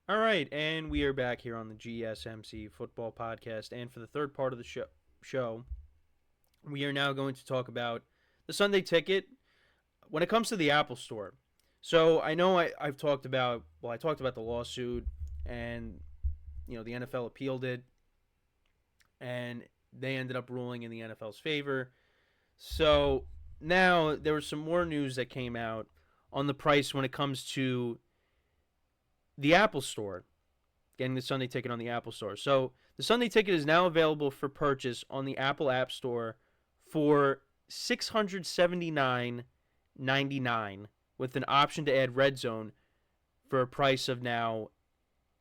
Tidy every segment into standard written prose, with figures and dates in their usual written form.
All right, and we are back here on the GSMC Football Podcast. And for the third part of the show, we are now going to talk about the Sunday Ticket when it comes to the Apple Store. So I know I've talked about, I talked about the lawsuit, and the NFL appealed it, and they ended up ruling in the NFL's favor. So now there was some more news that came out on the price when it comes to the Apple Store, getting the Sunday Ticket on the Apple Store. So the Sunday Ticket is now available for purchase on the Apple App Store for $679.99 with an option to add Red Zone for a price of now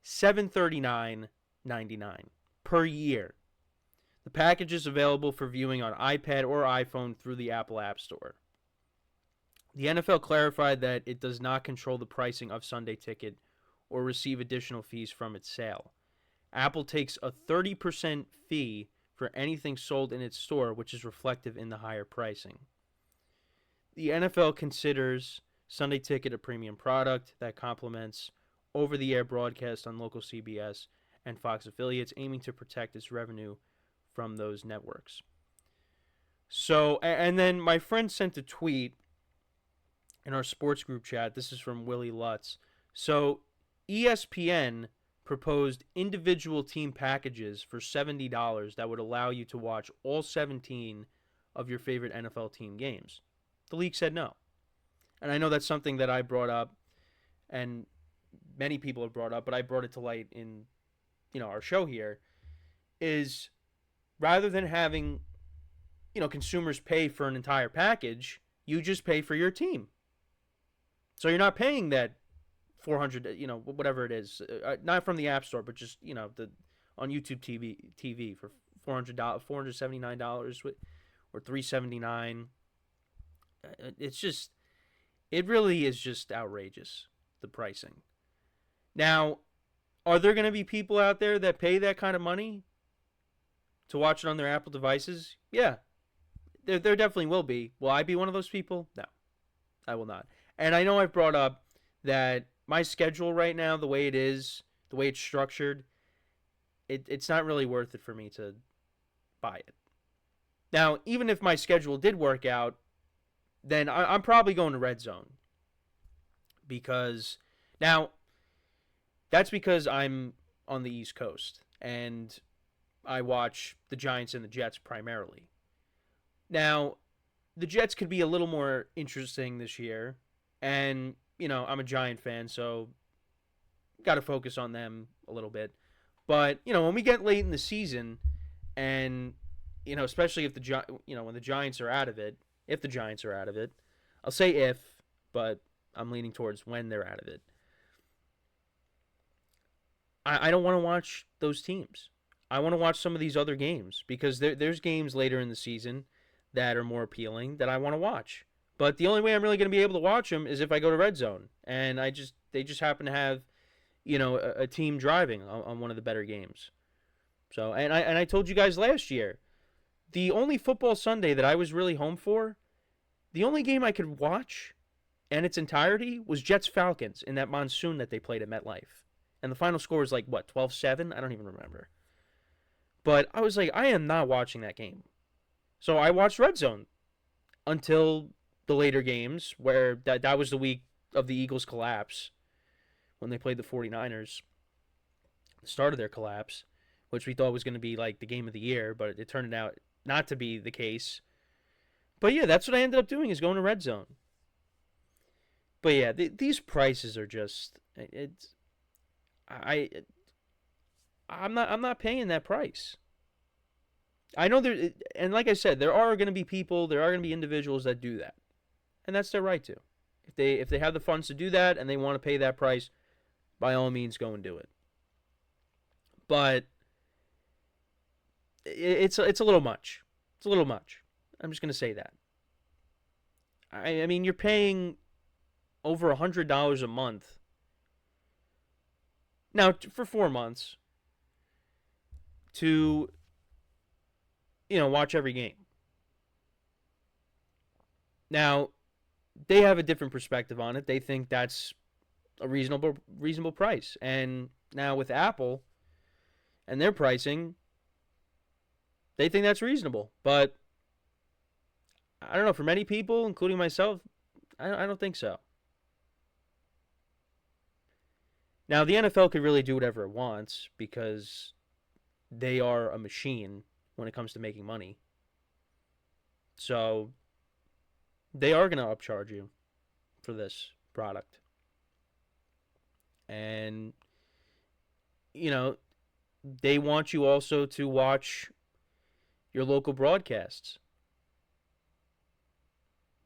$739.99 per year. The package is available for viewing on iPad or iPhone through the Apple App Store. The NFL clarified that it does not control the pricing of Sunday Ticket or receive additional fees from its sale. Apple takes a 30% fee for anything sold in its store, which is reflective in the higher pricing. The NFL considers Sunday Ticket a premium product that complements over-the-air broadcast on local CBS and Fox affiliates, aiming to protect its revenue from those networks. So, and then my friend sent a tweet in our sports group chat. This is from Willie Lutz. So, ESPN proposed individual team packages for $70 that would allow you to watch all 17 of your favorite NFL team games. The league said no. And I know that's something that I brought up and many people have brought up, but I brought it to light in our show here, is rather than having consumers pay for an entire package, you just pay for your team. So you're not paying that 400, whatever it is, not from the App Store, but just the on YouTube TV for $479 or $379. It really is just outrageous, the pricing. Now, are there going to be people out there that pay that kind of money to watch it on their Apple devices? Yeah, there definitely will be. Will I be one of those people? No, I will not. And I know I've brought up that my schedule right now, the way it is, the way it's structured, it's not really worth it for me to buy it. Now, even if my schedule did work out, then I'm probably going to Red Zone. Because, now, that's because I'm on the East Coast, and I watch the Giants and the Jets primarily. Now, the Jets could be a little more interesting this year, and I'm a Giant fan, so got to focus on them a little bit. But when we get late in the season, and especially if when the Giants are out of it, if the Giants are out of it, I'll say if, but I'm leaning towards when they're out of it. I don't want to watch those teams. I want to watch some of these other games because there's games later in the season that are more appealing that I want to watch. But the only way I'm really going to be able to watch them is if I go to Red Zone, and they just happen to have a team driving on one of the better games. So and I told you guys last year, the only football Sunday that I was really home for, the only game I could watch in its entirety was Jets Falcons in that monsoon that they played at MetLife. And the final score was like, what, 12-7? I don't even remember. But I was like, I am not watching that game. So I watched Red Zone until the later games, where that was the week of the Eagles' collapse when they played the 49ers. The start of their collapse, which we thought was going to be like the game of the year, but it turned out not to be the case. But yeah, that's what I ended up doing, is going to Red Zone. But yeah, these prices are just I'm not paying that price. I know there, and like I said, there are going to be people, there are going to be individuals that do that, and that's their right to. If they have the funds to do that and they want to pay that price, by all means, go and do it. But it's a little much. It's a little much. I'm just going to say that. I mean, you're paying over $100 a month now for 4 months to watch every game. Now, they have a different perspective on it. They think that's a reasonable price. And now with Apple and their pricing, they think that's reasonable. But I don't know, for many people, including myself, I don't think so. Now, the NFL could really do whatever it wants because they are a machine when it comes to making money. So they are going to upcharge you for this product. And, you know, they want you also to watch your local broadcasts.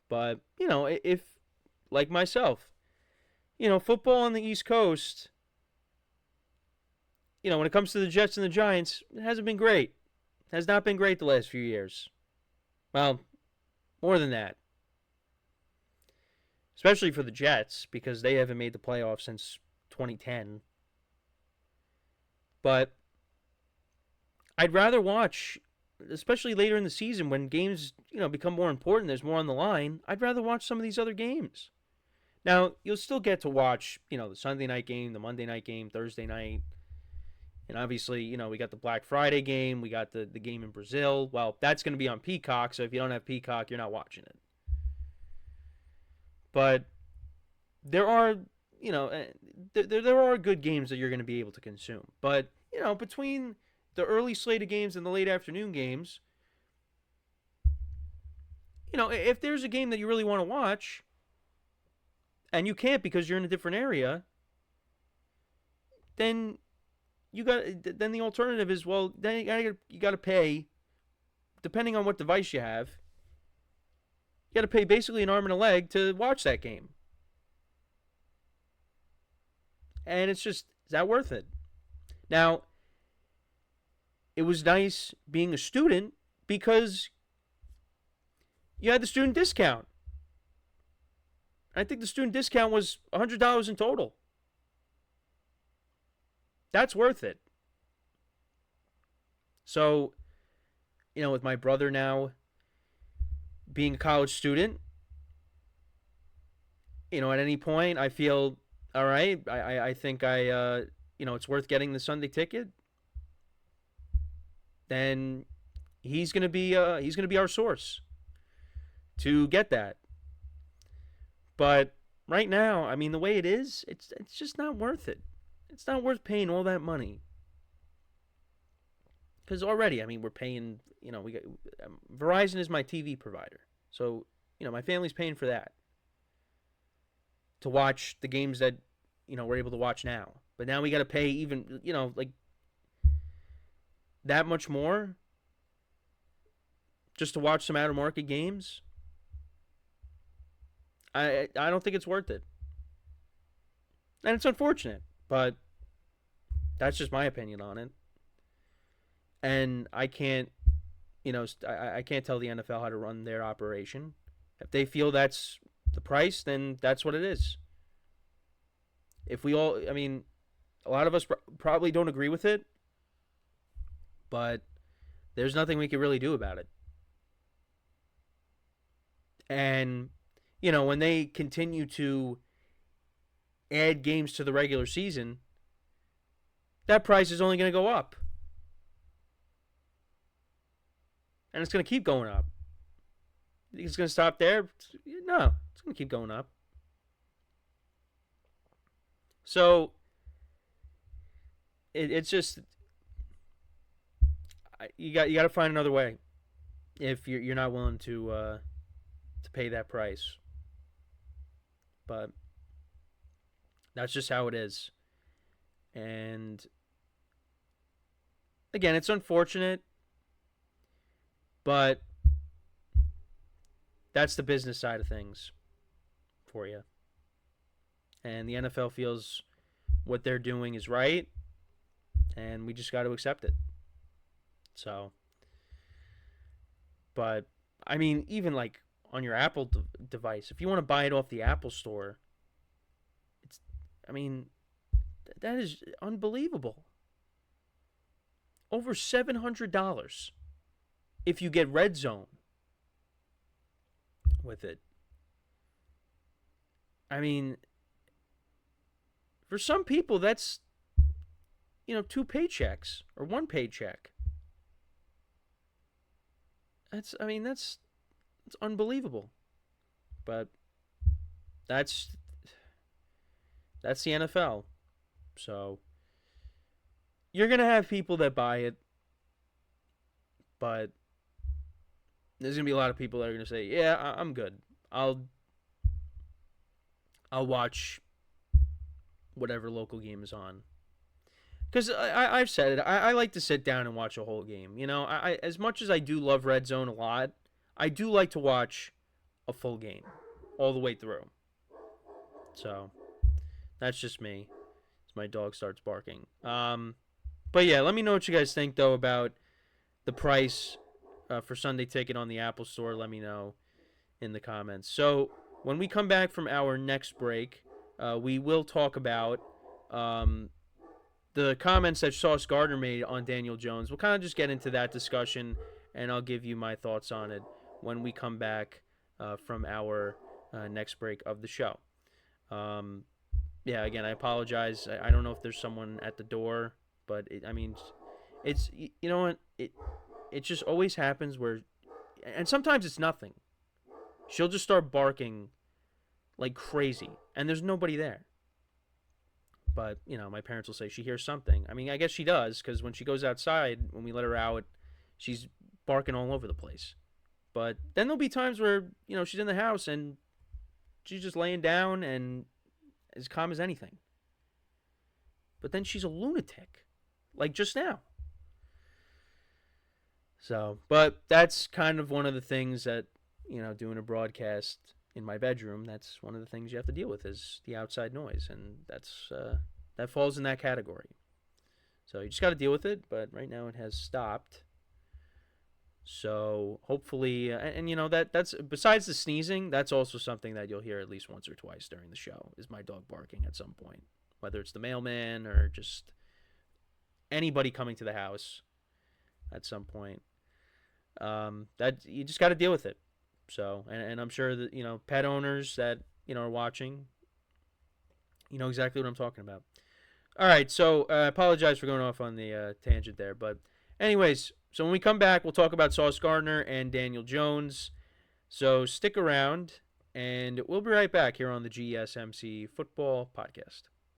But, if, like myself, football on the East Coast, when it comes to the Jets and the Giants, it hasn't been great. It has not been great the last few years. Well, more than that. Especially for the Jets, because they haven't made the playoffs since 2010. But I'd rather watch, especially later in the season when games, become more important, there's more on the line, I'd rather watch some of these other games. Now, you'll still get to watch, the Sunday night game, the Monday night game, Thursday night. And obviously, we got the Black Friday game. We got the game in Brazil. Well, that's going to be on Peacock, so if you don't have Peacock, you're not watching it. But there are, there are good games that you're going to be able to consume. But, between the early slate of games and the late afternoon games, if there's a game that you really want to watch and you can't because you're in a different area, then then the alternative is, well, then you got to pay, depending on what device you have, you got to pay basically an arm and a leg to watch that game. And it's just, is that worth it? Now, it was nice being a student because you had the student discount. I think the student discount was $100 in total. That's worth it. So, with my brother now being a college student, at any point I feel, all right, I think it's worth getting the Sunday ticket. Then he's gonna be our source to get that. But right now, I mean, the way it is, it's just not worth it. It's not worth paying all that money. Because already, I mean, we're paying, we got Verizon is my TV provider. So, my family's paying for that. To watch the games that, we're able to watch now. But now we got to pay even, like that much more just to watch some out of market games. I don't think it's worth it. And it's unfortunate, but that's just my opinion on it. And I can't, I can't tell the NFL how to run their operation. If they feel that's the price, then that's what it is. If we all, I mean, a lot of us probably don't agree with it, but there's nothing we can really do about it. And, when they continue to add games to the regular season, that price is only going to go up. And it's going to keep going up. You think it's going to stop there? No, it's going to keep going up. So, it's just, you got to find another way if you're not willing to pay that price. But that's just how it is. And again, it's unfortunate, but that's the business side of things for you. And the NFL feels what they're doing is right, and we just got to accept it. So, but I mean, even like on your Apple device, if you want to buy it off the Apple Store, that is unbelievable. Over $700 if you get Red Zone with it. I mean, For some people, that's, 2 paychecks or 1 paycheck. That's unbelievable. But that's the NFL. So you're gonna have people that buy it, but there's gonna be a lot of people that are gonna say, "Yeah, I'm good. I'll watch whatever local game is on." Because I've said it, I like to sit down and watch a whole game. As much as I do love Red Zone a lot, I do like to watch a full game all the way through. So that's just me. As my dog starts barking. But yeah, let me know what you guys think though about the price for Sunday Ticket on the Apple Store. Let me know in the comments. So when we come back from our next break, we will talk about the comments that Sauce Gardner made on Daniel Jones. We'll kind of just get into that discussion, and I'll give you my thoughts on it when we come back from our next break of the show. Yeah, again, I apologize. I don't know if there's someone at the door, but it's you know what? It just always happens where, and sometimes it's nothing. She'll just start barking like crazy, and there's nobody there. But, my parents will say she hears something. I guess she does, because when she goes outside, when we let her out, she's barking all over the place. But then there'll be times where, she's in the house and she's just laying down and as calm as anything. But then she's a lunatic, like just now. So, but that's kind of one of the things that, doing a broadcast in my bedroom, that's one of the things you have to deal with is the outside noise, and that falls in that category. So you just got to deal with it, but right now it has stopped. So hopefully, that's besides the sneezing, that's also something that you'll hear at least once or twice during the show is my dog barking at some point, whether it's the mailman or just anybody coming to the house at some point. That you just got to deal with it. So, and I'm sure that, pet owners that, are watching, exactly what I'm talking about. All right, so I apologize for going off on the tangent there. But anyways, so when we come back, we'll talk about Sauce Gardner and Daniel Jones. So stick around, and we'll be right back here on the GSMC Football Podcast.